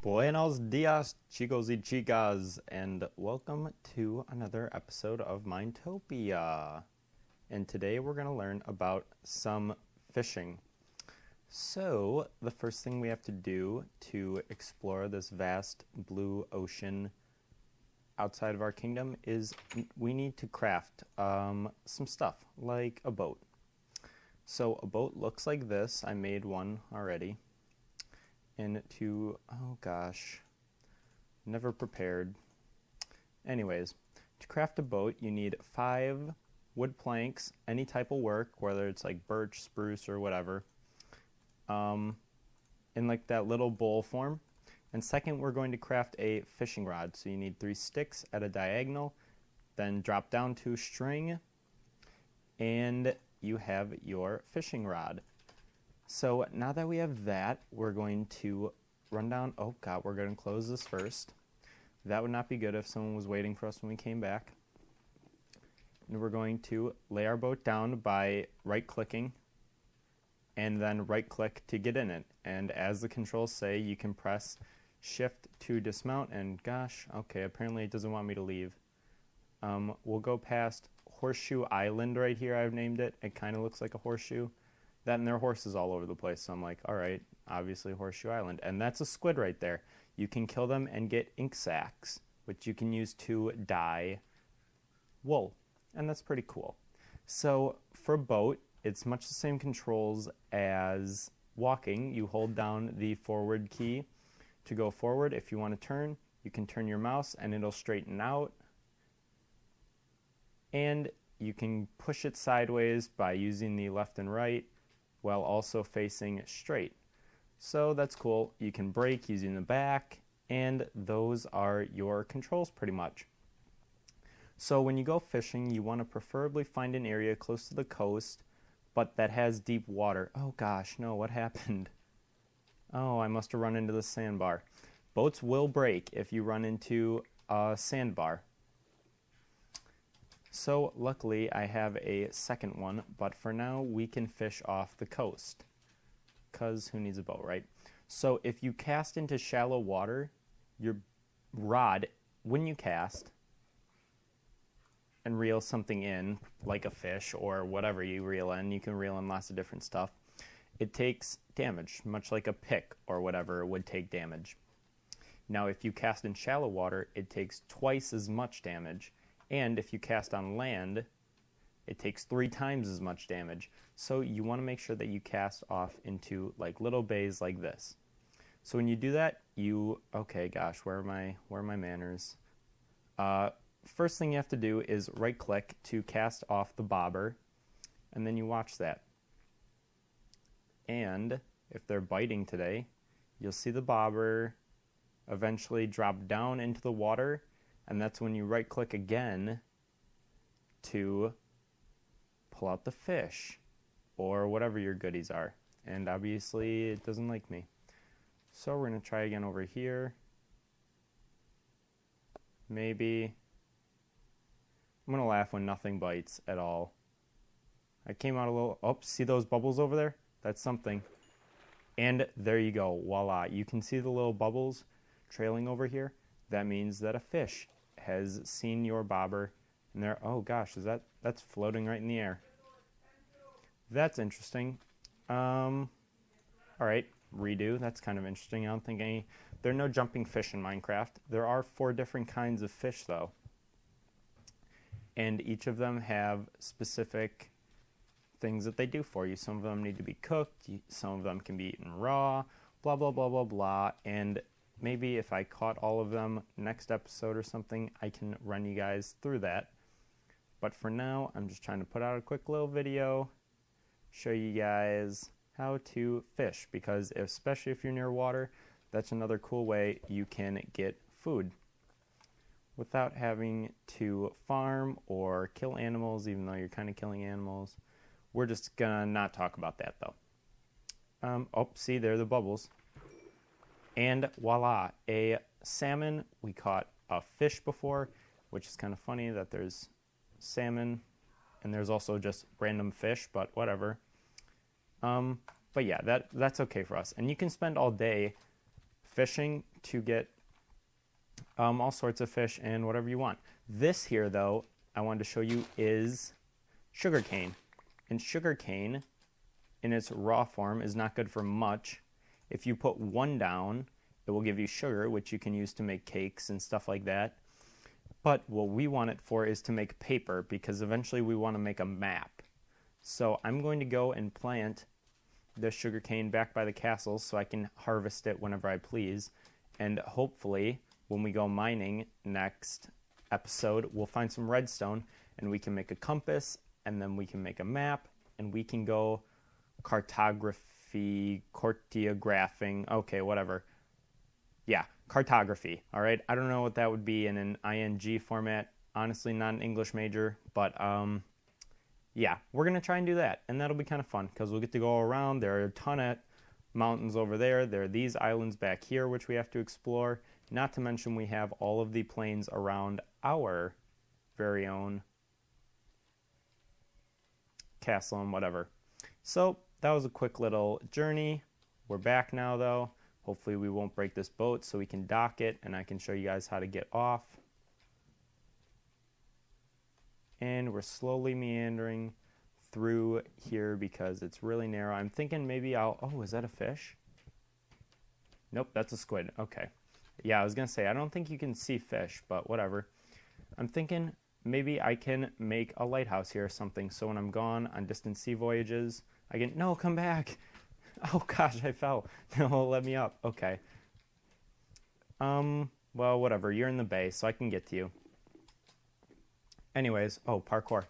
Buenos dias, chicos y chicas, and welcome to another episode of MINETOPIA. And today we're going to learn about some fishing. So, the first thing we have to do to explore this vast blue ocean outside of our kingdom is we need to craft some stuff, like a boat. So, a boat looks like this. I made one already. And oh gosh, never prepared. Anyways, to craft a boat, you need 5 wood planks, any type of work, whether it's like birch, spruce, or whatever, in like that little bowl form. And second, we're going to craft a fishing rod. So you need 3 sticks at a diagonal, then drop down 2 string, and you have your fishing rod. So now that we have that, we're going to run down. Oh God, we're going to close this first. That would not be good if someone was waiting for us when we came back. And we're going to lay our boat down by right-clicking and then right-click to get in it. And as the controls say, you can press Shift to dismount. And gosh, okay, apparently it doesn't want me to leave. We'll go past Horseshoe Island right here. I've named it. It kind of looks like a horseshoe. That and there are horses all over the place, so I'm like, all right, obviously Horseshoe Island. And that's a squid right there. You can kill them and get ink sacs, which you can use to dye wool, and that's pretty cool. So for a boat, it's much the same controls as walking. You hold down the forward key to go forward. If you want to turn, you can turn your mouse and it'll straighten out. And you can push it sideways by using the left and right, while also facing straight. So that's cool. You can brake using the back, and those are your controls pretty much. So when you go fishing, you want to preferably find an area close to the coast, but that has deep water. Oh gosh, no, what happened? Oh, I must have run into the sandbar. Boats will break if you run into a sandbar. So luckily I have a second one, but for now we can fish off the coast, because who needs a boat, right? So if you cast into shallow water, your rod, when you cast and reel something in, like a fish or whatever you reel in, you can reel in lots of different stuff, it takes damage, much like a pick or whatever would take damage. Now if you cast in shallow water, it takes twice as much damage. And if you cast on land, it takes 3 times as much damage. So you want to make sure that you cast off into like little bays like this. So when you do that, okay, gosh, where are my manners? First thing you have to do is right-click to cast off the bobber, and then you watch that. And if they're biting today, you'll see the bobber eventually drop down into the water. And that's when you right-click again to pull out the fish or whatever your goodies are. And obviously it doesn't like me. So we're going to try again over here. Maybe. I'm going to laugh when nothing bites at all. I came out a little. Oh, see those bubbles over there? That's something. And there you go. Voila. You can see the little bubbles trailing over here. That means that a fish has seen your bobber, and they're, oh gosh, that's floating right in the air. That's interesting. All right, redo. That's kind of interesting. I don't think there are no jumping fish in Minecraft. There are 4 different kinds of fish though, and each of them have specific things that they do for you. Some of them need to be cooked. Some of them can be eaten raw. Blah blah blah blah blah. And maybe if I caught all of them next episode or something, I can run you guys through that. But for now, I'm just trying to put out a quick little video, show you guys how to fish, because especially if you're near water, that's another cool way you can get food without having to farm or kill animals, even though you're kind of killing animals. We're just gonna not talk about that though. Oh, see, there are the bubbles. And voila, a salmon. We caught a fish before, which is kind of funny that there's salmon and there's also just random fish, but whatever. But yeah, that's okay for us. And you can spend all day fishing to get all sorts of fish and whatever you want. This here, though, I wanted to show you is sugarcane. And sugarcane, in its raw form, is not good for much. If you put one down, it will give you sugar, which you can use to make cakes and stuff like that. But what we want it for is to make paper, because eventually we want to make a map. So I'm going to go and plant the sugarcane back by the castle so I can harvest it whenever I please. And hopefully, when we go mining next episode, we'll find some redstone and we can make a compass, and then we can make a map, and we can go cartographing, okay, whatever. Yeah, cartography, all right? I don't know what that would be in an ING format. Honestly, not an English major, but yeah, we're going to try and do that, and that'll be kind of fun because we'll get to go around. There are a ton of mountains over there. There are these islands back here, which we have to explore. Not to mention we have all of the plains around our very own castle and whatever. So that was a quick little journey. We're back now, though. Hopefully we won't break this boat so we can dock it, and I can show you guys how to get off. And we're slowly meandering through here because it's really narrow. I'm thinking maybe oh, is that a fish? Nope, that's a squid. Okay. Yeah, I was going to say, I don't think you can see fish, but whatever. I'm thinking maybe I can make a lighthouse here or something, so when I'm gone on distant sea voyages, I can... No, come back! Oh gosh, I fell. No, let me up. Okay. Well, whatever. You're in the bay, so I can get to you. Anyways, oh, parkour.